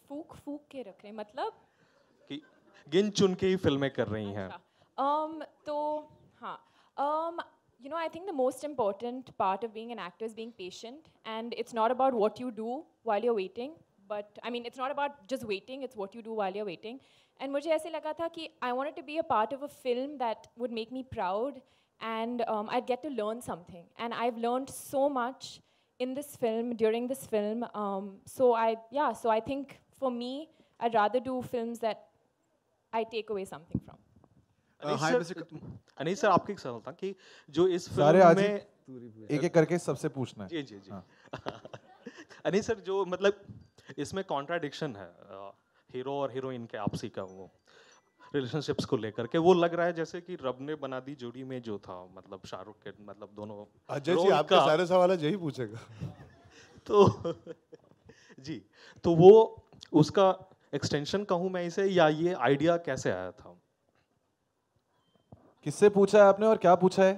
फूक फूक के रख रहे हैं मतलब कि गिन चुन के ही फिल्में कर रही हैं। तो हाँ, you know, I think the most important part of being an actor is being patient, and it's not about what you do while you're waiting, but I mean, it's not about just waiting, it's what you do while you're waiting. And मुझे ऐसे लगा था कि I wanted to be a part of a film that would make me proud, and I'd get to learn something. And I've learned so much in this film, during this film. So I think for me, I'd rather do films that I take away something from. Anees sir, आपके एक सवाल था कि जो इस सारे film आज में एक एक करके सबसे पूछना है। जी जी जी। अनीस सर, जो मतलब इसमें कॉन्ट्राडिक्शन है हीरो और हीरोइन के आपसी का, वो रिलेशनशिप्स को लेकर के, वो लग रहा है जैसे कि रब ने बना दी जोड़ी में जो था, मतलब शाहरुख के, मतलब दोनों अजय जी आपका सारे सवाल यही पूछेगा। तो जी, तो वो उसका एक्सटेंशन कहूँ मैं इसे, या ये आइडिया कैसे आया था? किससे पूछा है आपने और क्या पूछा है?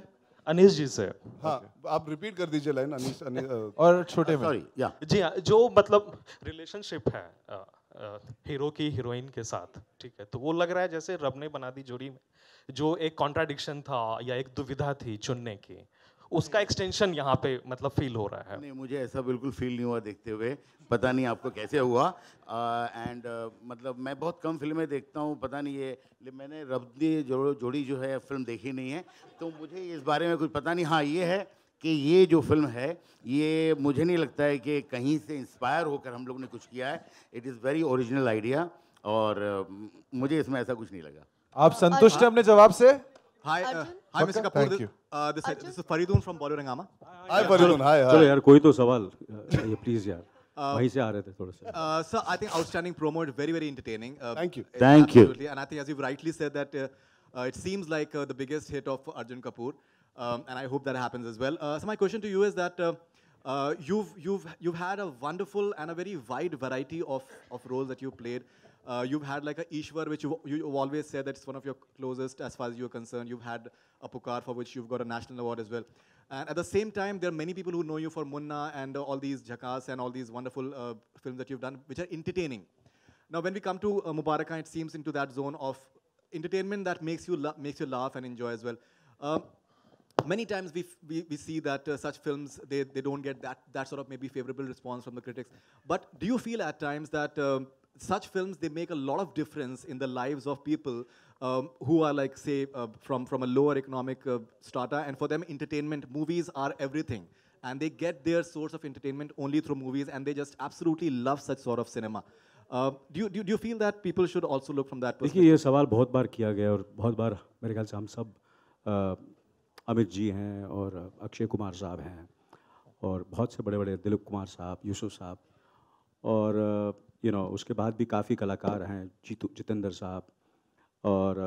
अनीस जी से। हाँ, आप रिपीट कर दीजिए लाइन अनीस और छोटे में। सॉरी या जी हाँ, जो मतलब रिलेशनशिप है हीरो की हीरोइन के साथ, ठीक है, तो वो लग रहा है जैसे रब ने बना दी जोड़ी में जो एक कॉन्ट्राडिक्शन था या एक दुविधा थी चुनने की, उसका एक्सटेंशन यहाँ पे मतलब फील हो रहा है। नहीं, मुझे ऐसा बिल्कुल फील नहीं हुआ देखते हुए, पता नहीं आपको कैसे हुआ। एंड मतलब मैं बहुत कम फिल्में देखता हूँ, पता नहीं ये मैंने रब दी जोड़ी जो है फिल्म देखी नहीं है, तो मुझे इस बारे में कुछ पता नहीं। हाँ, ये है कि ये जो फिल्म है, ये मुझे नहीं लगता है कि कहीं से इंस्पायर होकर हम लोग ने कुछ किया है। It is very original idea, और मुझे इसमें ऐसा कुछ नहीं लगा। आप संतुष्ट हैं अपने जवाब से? Hi, Mr. Kapoor. Thank you. This is Faridun from Bollywood Hangama. हाय फरीदुन, हाय चलो यार, कोई तो सवाल ये प्लीज यार, वहीं से आ रहे थे थोड़ा सा। Sir, I think outstanding promo, very, very entertaining. Thank you. Thank you. Absolutely. And I think as you've rightly said that it seems like the biggest hit of Arjun Kapoor, and I hope that happens as well. So my question to you is that you've had a wonderful and a very wide variety of roles that you've played. You've had like a Ishwar, which you've always said that it's one of your closest as far as you're concerned. You've had a Pukar, for which you've got a national award as well. And at the same time, there are many people who know you for Munna and all these Jhakas and all these wonderful films that you've done, which are entertaining. Now, when we come to Mubaraka, it seems into that zone of entertainment that makes you laugh and enjoy as well. Many times we see that such films, they don't get that sort of maybe favorable response from the critics. But do you feel at times that such films, they make a lot of difference in the lives of people who are like, say, from a lower economic strata, and for them entertainment, movies are everything, and they get their source of entertainment only through movies, and they just absolutely love such sort of cinema. Do you feel that people should also look from that perspective? देखिए, ये सवाल बहुत बार किया गया, और बहुत बार मेरे ख्याल से हम सब, अमित जी हैं और अक्षय कुमार साहब हैं, और बहुत से बड़े बड़े दिलीप कुमार साहब, यूसुफ साहब, और उसके बाद भी काफ़ी कलाकार हैं, जितेंद्र साहब, और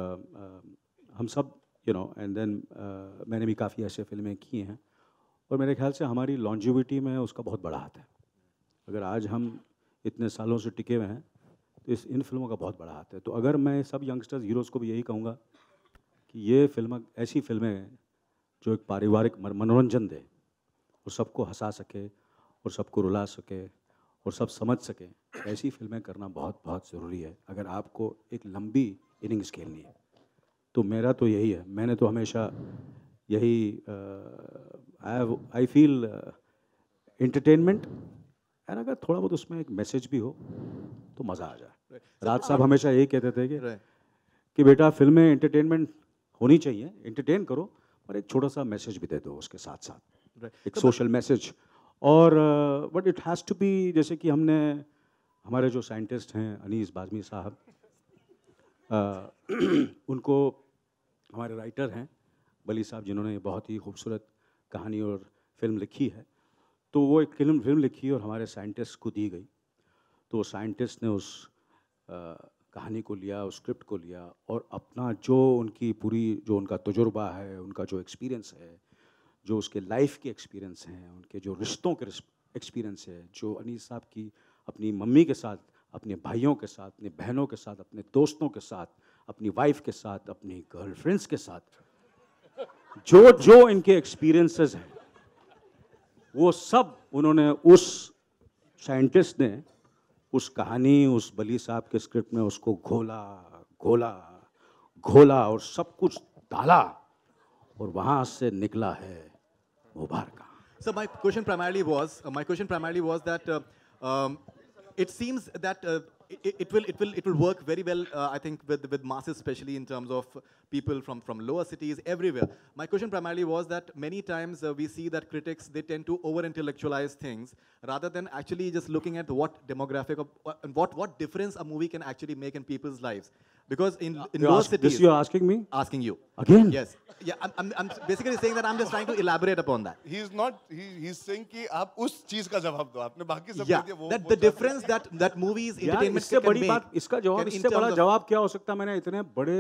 हम सब एंड देन मैंने भी काफ़ी ऐसे फिल्में की हैं, और मेरे ख्याल से हमारी लॉन्जिविटी में उसका बहुत बड़ा हाथ है। अगर आज हम इतने सालों से टिके हुए हैं, तो इन फिल्मों का बहुत बड़ा हाथ है। तो अगर मैं सब यंगस्टर्स हीरोज़ को भी यही कहूँगा कि ये ऐसी फिल्में हैं जो एक पारिवारिक मनोरंजन दे, और सबको हंसा सके, और सबको रुला सके, और सब समझ सके, ऐसी फिल्में करना बहुत बहुत ज़रूरी है अगर आपको एक लंबी इनिंग्स खेलनी है। तो मेरा तो यही है, मैंने तो हमेशा यही आई फील एंटरटेनमेंट, एंड अगर थोड़ा बहुत उसमें एक मैसेज भी हो तो मज़ा आ जाए। राज साहब हमेशा यही कहते थे कि बेटा फिल्में एंटरटेनमेंट होनी चाहिए, एंटरटेन करो, पर एक छोटा सा मैसेज भी दे दो उसके साथ साथ, एक सोशल मैसेज। और but it has to be, जैसे कि हमारे जो साइंटिस्ट हैं अनीस बाज़मी साहब, उनको हमारे राइटर हैं बली साहब, जिन्होंने बहुत ही खूबसूरत कहानी और फिल्म लिखी है, तो वो एक फिल्म लिखी और हमारे साइंटिस्ट को दी गई, तो साइंटिस्ट ने उस कहानी को लिया, उस स्क्रिप्ट को लिया, और अपना जो उनका तजुर्बा है, उनका जो एक्सपीरियंस है, जो उसके लाइफ के एक्सपीरियंस हैं, उनके जो रिश्तों के एक्सपीरियंस है, जो अनीस साहब की अपनी मम्मी के साथ, अपने भाइयों के साथ, अपने बहनों के साथ, अपने दोस्तों के साथ, अपनी वाइफ के साथ, अपनी गर्लफ्रेंड्स के साथ, जो इनके एक्सपीरियंसेस हैं, वो सब उन्होंने, उस साइंटिस्ट ने उस कहानी, उस बली साहब के स्क्रिप्ट में उसको घोला घोला घोला और सब कुछ डाला और वहाँ से निकला है मुबारका। So my question primarily was that it seems that it will work very well, I think, with masses, especially in terms of people from lower cities everywhere. My question primarily was that many times we see that critics, they tend to over intellectualize things rather than actually just looking at what demographic of, what difference a movie can actually make in people's lives. Because in lower cities, this you're asking me? Asking you Again? Yes. Yeah, I'm basically saying that I'm just trying to elaborate upon that. He's saying कि आप उस चीज का जवाब दो, आपने बाकी सब Yeah, दे दिया, वो that the difference that movies यार entertainment इससे can बड़ी make. बात, इसका जवाब, can in इससे बड़ा terms of- जवाब क्या हो सकता है? मैंने इतने बड़े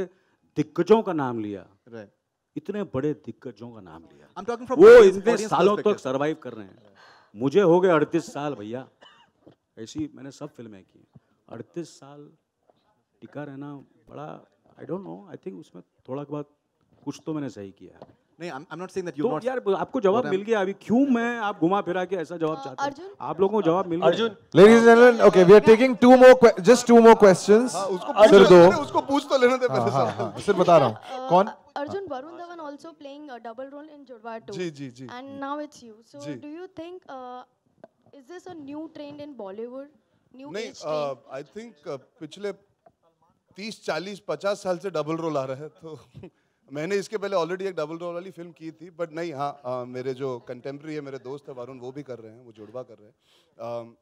दिग्गजों का नाम लिया, Right. इतने बड़े दिग्गजों का नाम लिया, I'm talking from वो audience इतने सालों तक perspective. सरवाइव कर रहे हैं। मुझे हो गए 38 साल भैया, ऐसी मैंने सब फिल्में की, 38 साल टिका रहना बड़ा, I don't know, I think उसमें थोड़ा के बाद कुछ तो मैंने सही किया है। नहीं, I'm not saying that तो you've not. यार आपको जवाब मिल गया अभी, क्यों मैं आप घुमा फिरा के ऐसा जवाब चाहते हैं? आप लोगों को जवाब मिल गया। Arjun, Ladies and gentlemen, okay, we are taking just two more questions. सिर्फ दो। उसको पूछ तो लेने दे पहले हाँ, सवाल। हाँ, सिर्फ बता रहा हूँ। कौन? Arjun, Varun Dhawan also playing a double role in Judwar 2. जी। And now it's you. So जी। do you think is this a new trend in Bollywood? New नहीं, age trend? आई थिंक पिछले 30, 40, 50 साल से डबल रोल आ रहा है, तो मैंने इसके पहले ऑलरेडी एक डबल रोल वाली फिल्म की थी, बट नहीं, हाँ, मेरे जो कंटेम्प्रेरी है, मेरे दोस्त है वरुण, वो भी कर रहे हैं, वो जुड़वा कर रहे हैं।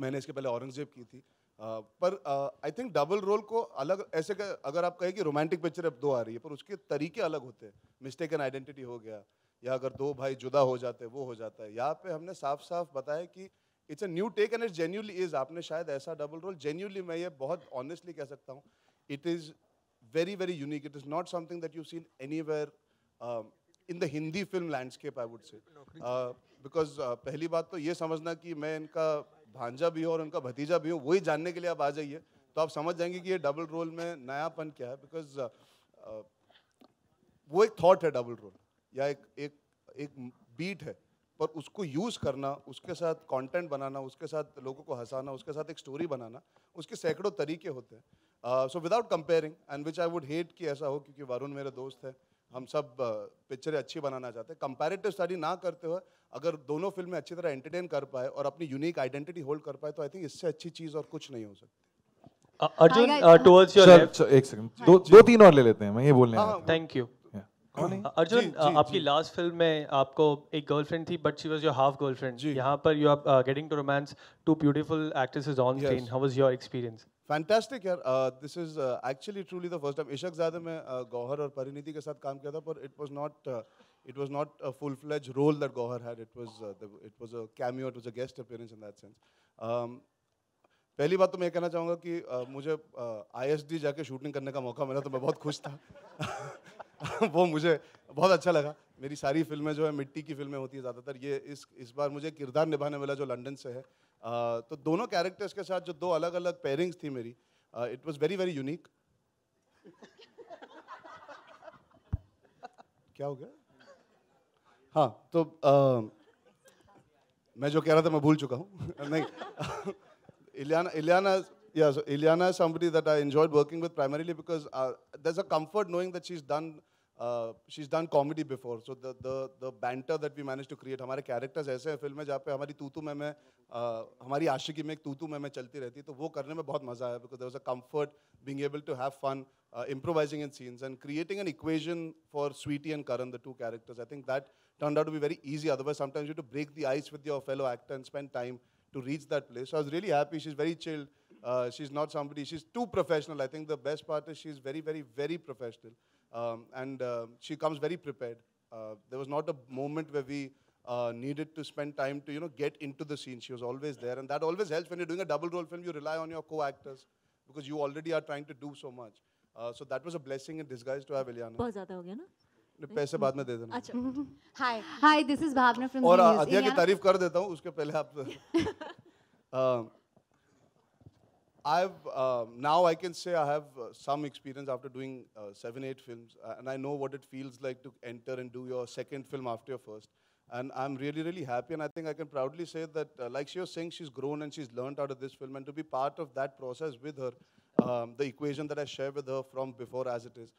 मैंने इसके पहले औरंगजेब की थी, पर आई थिंक डबल रोल को अलग ऐसे अगर आप कहें कि रोमांटिक पिक्चर अब 2 आ रही है, पर उसके तरीके अलग होते हैं। मिस्टेकन आइडेंटिटी हो गया, या अगर 2 भाई जुदा हो जाते हैं वो हो जाता है। यहाँ पे हमने साफ साफ बताया कि it's a new take and it genuinely is. आपने शायद ऐसा डबल रोल, जेन्युइनली मैं ये बहुत ऑनेस्टली कह सकता हूँ, it is very, very unique. It is not something that you've seen anywhere in the Hindi film landscape, I would say. Because पहली बात तो ये समझना कि मैं इनका भांजा भी हूँ और उनका भतीजा भी हूँ, वही जानने के लिए आप आ जाइए, तो आप समझ जाएंगे कि ये डबल रोल में नयापन क्या है। बिकॉज वो एक थॉट है डबल रोल, या एक बीट है, पर उसको यूज़ करना, उसके साथ कंटेंट बनाना, उसके साथ लोगों को हंसाना, उसके साथ एक स्टोरी बनाना, उसके सैकड़ों तरीके होते हैं। So without comparing, and which I would hate कि ऐसा हो, क्योंकि वरुण मेरे दोस्त है, हम सब पिक्चरें अच्छी बनाना चाहते हैं। कंपैरेटिव स्टडी ना करते हुए अगर दोनों फिल्में अच्छी तरह एंटरटेन कर पाए और अपनी यूनिक आइडेंटिटी होल्ड कर पाए, तो आई थिंक इससे अच्छी चीज़ और कुछ नहीं हो सकती। Arjun, towards your left. एक सेकंड, दो तीन और ले लेते हैं, मैं ये बोलने आया था। Thank you. कौन है? अर्जुन, आपकी लास्ट फिल्म में आपको एक गर्लफ्रेंड थी, but she was your half girlfriend. यहाँ पर you are getting to romance 2 beautiful actresses on screen. How was your experience? Fantastic यार, this is actually truly the first time. Ishaqzaade में गौहर और परिणीति के साथ काम किया था, पर it was not a full fledge role that Gauhar had. It was a cameo, it was a guest appearance in that sense. पहली बात तो मैं कहना चाहूँगा कि मुझे ISD जाके शूटिंग करने का मौका मिला, तो मैं बहुत खुश था। वो मुझे बहुत अच्छा लगा। मेरी सारी फिल्में जो है मिट्टी की फिल्में होती है ज़्यादातर, ये इस बार मुझे किरदार निभाने मिला जो लंदन से है। तो दोनों कैरेक्टर्स के साथ जो 2 अलग अलग पेयरिंग्स थी मेरी, it was very very unique. क्या हो गया? हाँ, तो मैं जो कह रहा था मैं भूल चुका हूँ। नहीं, Ileana is somebody that I enjoyed working with primarily because there's a comfort knowing that she's done comedy before. So the banter that we managed to create, हमारे characters ऐसे हैं फिल्म में जहाँ पे हमारी तू-तू मैं हमारी आशिकी में एक तू-तू मैं चलती रहती, तो वो करने में बहुत मजा आया, because there was a comfort being able to have fun, improvising in scenes and creating an equation for Sweetie and Karan, the 2 characters. I think that turned out to be very easy. Otherwise, sometimes you have to break the ice with your fellow actor and spend time to reach that place. So I was really happy. She's very chilled. She's not somebody, she's too professional. I think the best part is she's very, very, very professional. And she comes very prepared. There was not a moment where we needed to spend time to, get into the scene. She was always there. And that always helps when you're doing a double role film. You rely on your co-actors because you already are trying to do so much. So that was a blessing in disguise to have Ileana. बहुत ज़्यादा हो गया ना? पैसे बाद में दे देना। अच्छा। Hi, this is Bhavna from और Zee News. अदिया की तारीफ कर देता हूँ, उसके पहले आप now I can say I have some experience after doing 7-8 films, and I know what it feels like to enter and do your second film after your first. And I'm really, really happy. And I think I can proudly say that, like she was saying, she's grown and she's learned out of this film. And to be part of that process with her, the equation that I share with her from before as it is,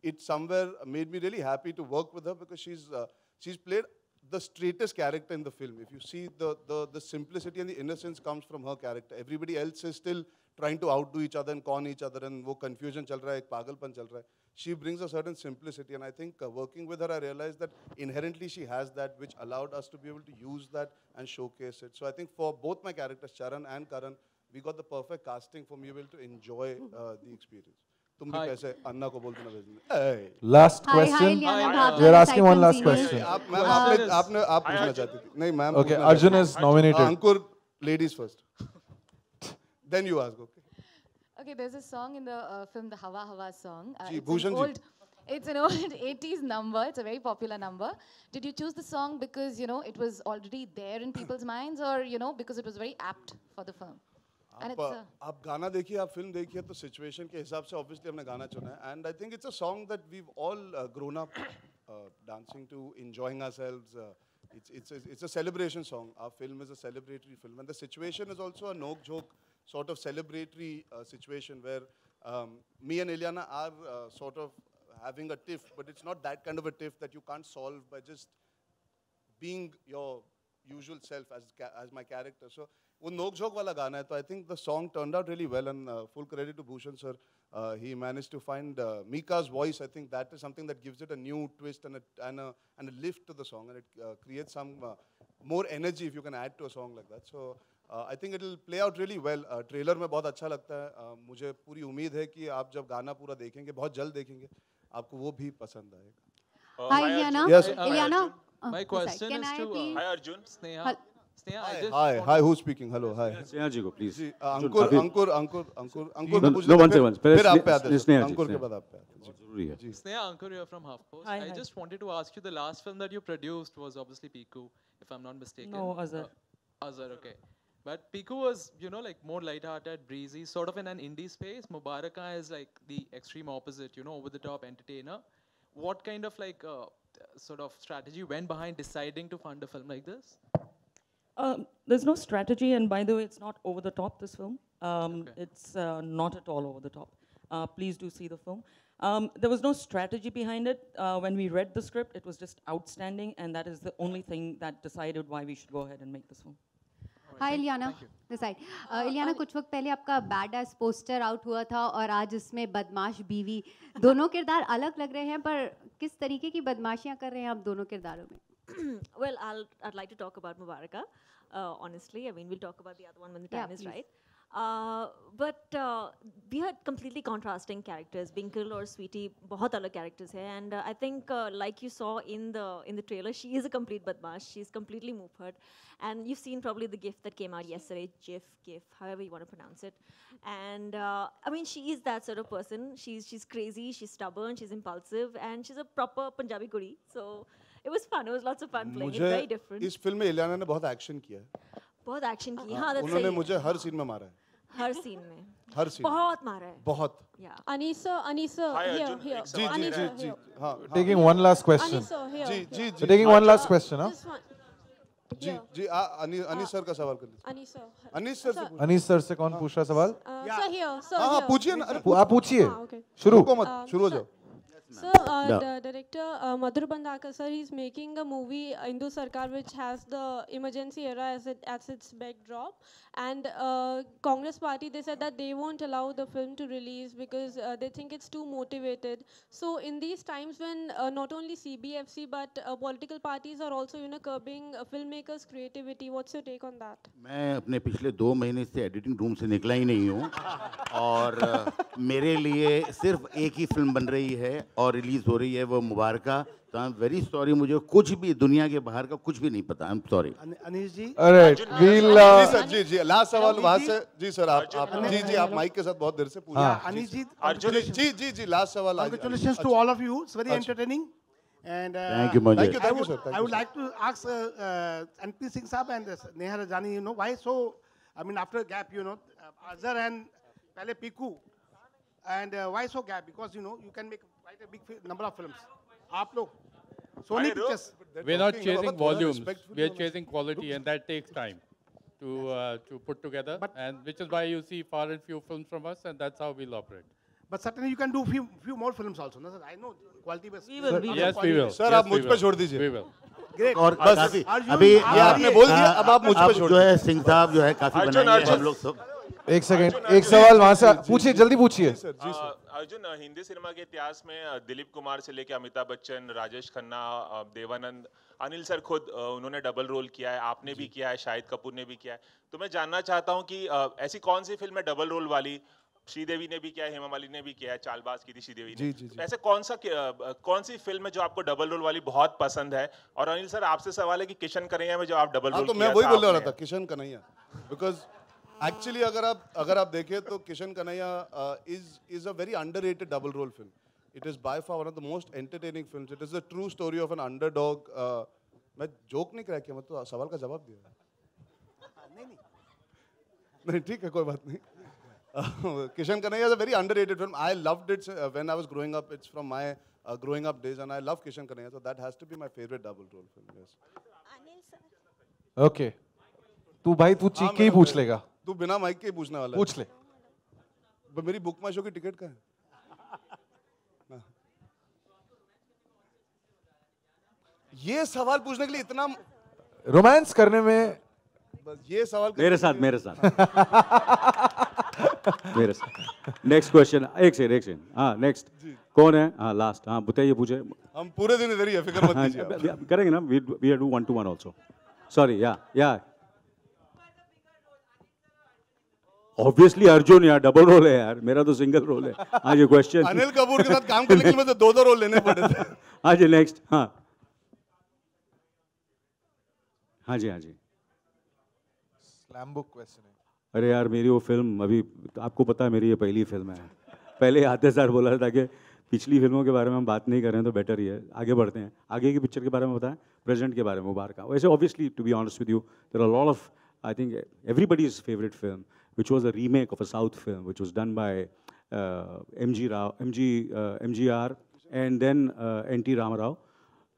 it somewhere made me really happy to work with her because she's played the straightest character in the film. If you see the simplicity and the innocence comes from her character. Everybody else is still trying to outdo each other and con each other, and wo confusion chal raha hai, ek pagalpan chal raha hai. She brings a certain simplicity, and I think working with her, I realized that inherently she has that, which allowed us to be able to use that and showcase it. So I think for both my characters, Charan and Karan, we got the perfect casting for me to be able to enjoy the experience. तुम भी कैसे अन्ना को बोलते ना भेजना. Last question. We are asking one last question. आप पूछना चाहती थी. नहीं ma'am. Okay, Arjun is nominated. Ankur, ladies first. Then you ask. Okay. Okay, there's a song in the film, the Hawa Hawa song. It's an old 80s number. It's a very popular number. Did you choose the song because, you know, it was already there in people's minds, or, you know, because it was very apt for the film? आप गाना देखिए, आप film देखिए, तो situation के हिसाब से obviously हमने गाना चुना है. And I think it's a song that we've all grown up dancing to, enjoying ourselves. It's a celebration song. Our film is a celebratory film, and the situation is also a no-joke sort of celebratory situation where me and Ileana are sort of having a tiff, but it's not that kind of a tiff that you can't solve by just being your usual self as my character. So वो नोक झोंक वाला गाना है, तो I think the song turned out really well, and full credit to Bhushan sir. He managed to find Mika's voice. I think that is something that gives it a new twist and a lift to the song, and it creates some more energy if you can add to a song like that. So I think it will play out really well. Trailer में बहुत अच्छा लगता है. मुझे पूरी उम्मीद है कि आप जब गाना पूरा देखेंगे, बहुत जल्द देखेंगे, आपको वो भी पसंद आएगा. Hi, Ileana. Yes. Ileana. My question is to Hi, Arjun, Sneha. Hi, who's speaking? Hello, hi. Sneha जी को please. Ankur No, one second. फिर आप पे आते हैं. अंकुर के बाद आप पे आते हैं. जरूरी है. Sneha, Ankur here from HuffPost. I just wanted to ask you, the last film that you produced was obviously Piku, if I'm not mistaken. No, Azhar. Azhar, okay. But Piku was, you know, like more light-hearted, breezy, sort of in an indie space. Mubaraka is like the extreme opposite, you know, over-the-top entertainer. What kind of like sort of strategy went behind deciding to fund a film like this? There's no strategy, and by the way, it's not over the top, this film. It's not at all over the top. Please do see the film. There was no strategy behind it. When we read the script, it was just outstanding, and that is the only thing that decided why we should go ahead and make this film. Hi, Ileana. This side. Ileana, कुछ वक्त पहले आपका Badass poster out हुआ था और आज इसमें बदमाश बीवी, दोनों किरदार अलग लग रहे हैं, पर किस तरीके की बदमाशियां कर रहे हैं आप दोनों किरदारों में? Well, I'd like to talk about Mubaraka, honestly. I mean, we'll talk about the other one when the time is right. But we had completely contrasting characters. Binkle or Sweetie, बहुत अलग characters हैं, and I think like you saw in the trailer, she is a complete badmash. She's completely muffed, and you've seen probably the GIF that came out yesterday, GIF, however you want to pronounce it. And I mean, she is that sort of person. She's crazy, she's stubborn, she's impulsive, and she's a proper Punjabi kudi. So it was fun. It was lots of fun playing it. Very different. इस film में इलियाना ने बहुत action किया है. बहुत action की. हाँ, that's उन्होंने मुझे हर सीन में मारा है. हर सीन में. हर सीन. बहुत मारा है. बहुत. Yeah. Anisa, here. जी. हाँ. Taking one last question. जी. Taking one last question, huh? जी. अनीस सर का सवाल कर लीजिए. अनीस सर से कौन पूछ रहा सवाल? हाँ पूछिए ना. आप पूछिए. शुरू हो जाओ. So, the director Madhur Bandhakar sir, he's making a movie Hindu Sarkar which has the emergency era as its backdrop, and Congress party, they said that they won't allow the film to release because they think it's too motivated. So in these times when not only CBFC but political parties are also curbing filmmakers' creativity, what's your take on that? मैं अपने पिछले 2 महीने से editing room से निकला ही नहीं हूँ और मेरे लिए सिर्फ एक ही फिल्म बन रही है और रिलीज हो रही है, वो मुबारका. तो आई एम वेरी सॉरी, मुझे कुछ भी दुनिया के बाहर का कुछ भी नहीं पता. I am sorry. Anish ji. Alright. जी. लास्ट सवाल वहाँ से. जी सर, आप जी आप माइक के साथ बहुत देर से पूछ रहे हैं. अनीश जी. जी लास्ट सवाल. Congratulations to all of you. It's very entertaining. And thank you, Manjit. Thank you, sir. I would like to ask NP Singh Saab and Neha Rajani, why so? I mean, after a gap, Azhar and पहले Piku, and why so gap? Because you can make quite a big number of films. आप लोग Sony Pictures. We're not chasing volumes. We are chasing quality, and that takes time to put together. And which is why you see far and few films from us, and that's how we'll operate. But certainly you can do few more films also. No, sir? I know quality based. Yes, we will. Sir, आप मुझ पे छोड़ दीजिए. We will. Great. और काफी अभी ये आपने बोल दिया, अब आप मुझ पे छोड़ जो है सिंह साहब जो है काफी बनाएंगे हम लोग सब. एक सेकंड, एक सवाल वहां से पूछिए, जल्दी पूछिए. अर्जुन, हिंदी सिनेमा के इतिहास में दिलीप कुमार से लेके अमिताभ बच्चन, राजेश खन्ना, देवानंद, अनिल सर खुद उन्होंने डबल रोल किया है, आपने भी किया है, शाहिद कपूर ने भी किया है. तो मैं जानना चाहता हूं कि ऐसी कौन सी फिल्म है डबल रोल वाली? श्रीदेवी ने भी किया है, हेमा मालिनी ने भी किया है, चालबाज की थी श्रीदेवी ने. जी. ऐसे कौन सी फिल्म है जो आपको डबल रोल वाली बहुत पसंद है? और अनिल सर, आपसे सवाल है कि किशन कन्हैया में जो आप डबल रोल तो मैं वही बोलने वाला था, किशन कन्हैया. बिकॉज एक्चुअली अगर आप देखें तो Kishan Kanhaiya is a very underrated double role film. It is by far one of the most entertaining films. It is the true story of an underdog. मैं जोक नहीं क्रैक किया, मैं तो सवाल का जवाब दिया. नहीं ठीक है, कोई बात नहीं. Kishan Kanhaiya is a very underrated film. I loved it when I was growing up. It's from my growing up days, and I love Kishan Kanhaiya. So that has to be my favorite double role film. Yes. Okay. तू भाई तू चीख के ही पूछ लेगा. तू बिना mic के ही पूछने वाला है. पूछ ले. मेरी बुक माई शो की टिकट का है. ये सवाल पूछने के लिए इतना रोमांस करने में ये सवाल मेरे साथ मेरे साथ नेक्स्ट क्वेश्चन. एक सेकंड. हाँ नेक्स्ट कौन है? हाँ लास्ट. हाँ बताइए, पूछे. हम पूरे दिन इधर ही है, फिक्र मत कीजिए. करेंगे ना, we do 1-to-1 also. Sorry या ऑब्वियसली अर्जुन यार डबल रोल है यार, मेरा तो सिंगल रोल है. हाँ जी क्वेश्चन. अनिल कपूर के साथ काम करने के लिए मुझे दो रोल लेने पड़े थे. हाँ जी नेक्स्ट. हाँ जी स्लैम बुक क्वेश्चन है. अरे यार मेरी वो फिल्म, अभी आपको पता है मेरी ये पहली फिल्म है. पहले आते सर बोला था कि पिछली फिल्मों के बारे में हम बात नहीं कर रहे हैं तो बेटर ही है, आगे बढ़ते हैं. आगे की पिक्चर के बारे में बताएं, प्रेजेंट के बारे में मुबारक. वैसे obviously to be honest with you, there are lot of, I think everybody's favourite film which was a remake of a South film which was done by MGR and then N.T. Ramarao,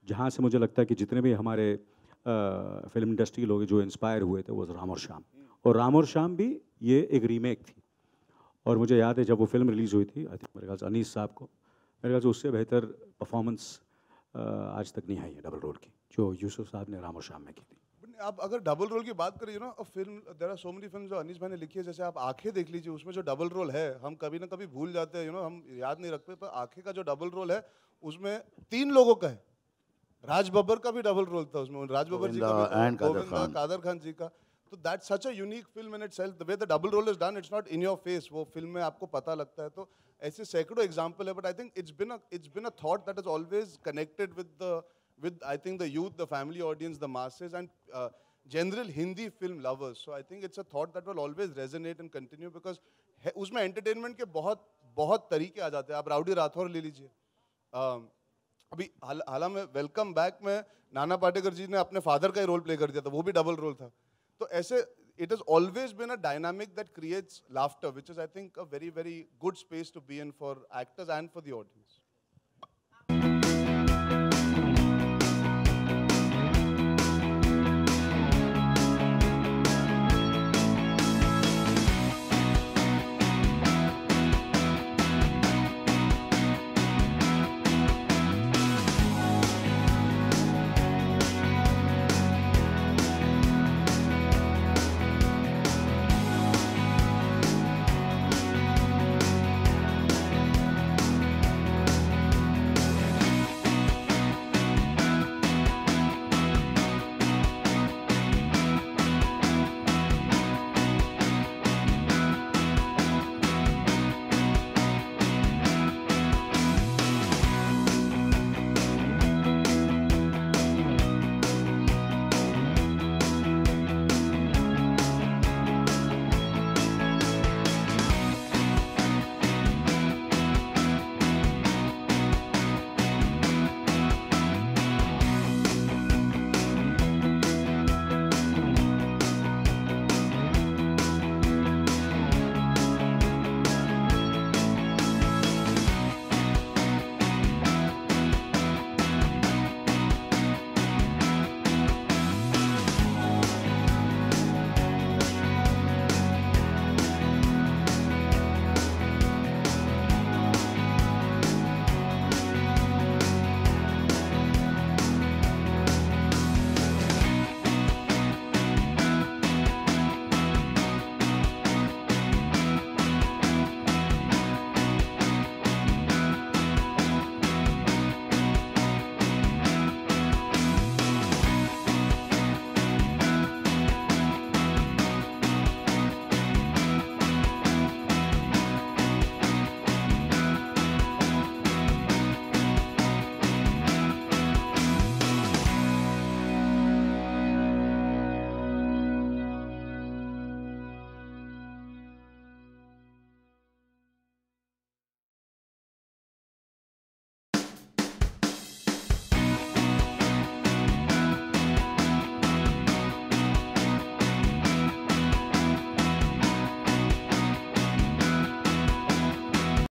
जहाँ से मुझे लगता है कि जितने भी हमारे film industry के लोग जो इंस्पायर हुए थे वो राम और श्याम, और राम और श्याम भी ये एक रीमेक थी. और मुझे याद है जब वो फिल्म रिलीज़ हुई थी, आई थिंक मेरे ख्याल से अनीस साहब को, मेरे ख्याल से उससे बेहतर परफॉर्मेंस आज तक नहीं आई है डबल रोल की जो यूसुफ साहब ने राम और श्याम में की थी. आप अगर डबल रोल की बात करिए ना, film there are so many films जो अनीस भाई ने लिखी है. जैसे आप आंखें देख लीजिए, उसमें जो डबल रोल है हम कभी ना कभी भूल जाते हैं, हम याद नहीं रखते. पर आंखें का जो डबल रोल है उसमें 3 लोगों का है. राज बब्बर का भी डबल रोल था उसमें, राज बब्बर जी का भी, गोविंदा, कादर खान जी का. तो that's such a unique film in itself. The way the double role is done, it's not in your face. वो फिल्म में आपको पता लगता है. तो ऐसे सैकड़ों एग्जांपल है. But I think it's been a thought that is always connected with I think the youth, the family audience, the masses, and general Hindi film lovers. So I think it's a thought that will always resonate and continue because उसमें entertainment के बहुत तरीके आ जाते हैं. आप rowdy Rathore ले लीजिए. अभी हाल में वेलकम बैक में नाना पाटेकर जी ने अपने फादर का ही रोल प्ले कर दिया था, वो भी डबल रोल था. तो ऐसे it has always been a dynamic that creates laughter, which is I think a very very good space to be in for actors and for the audience.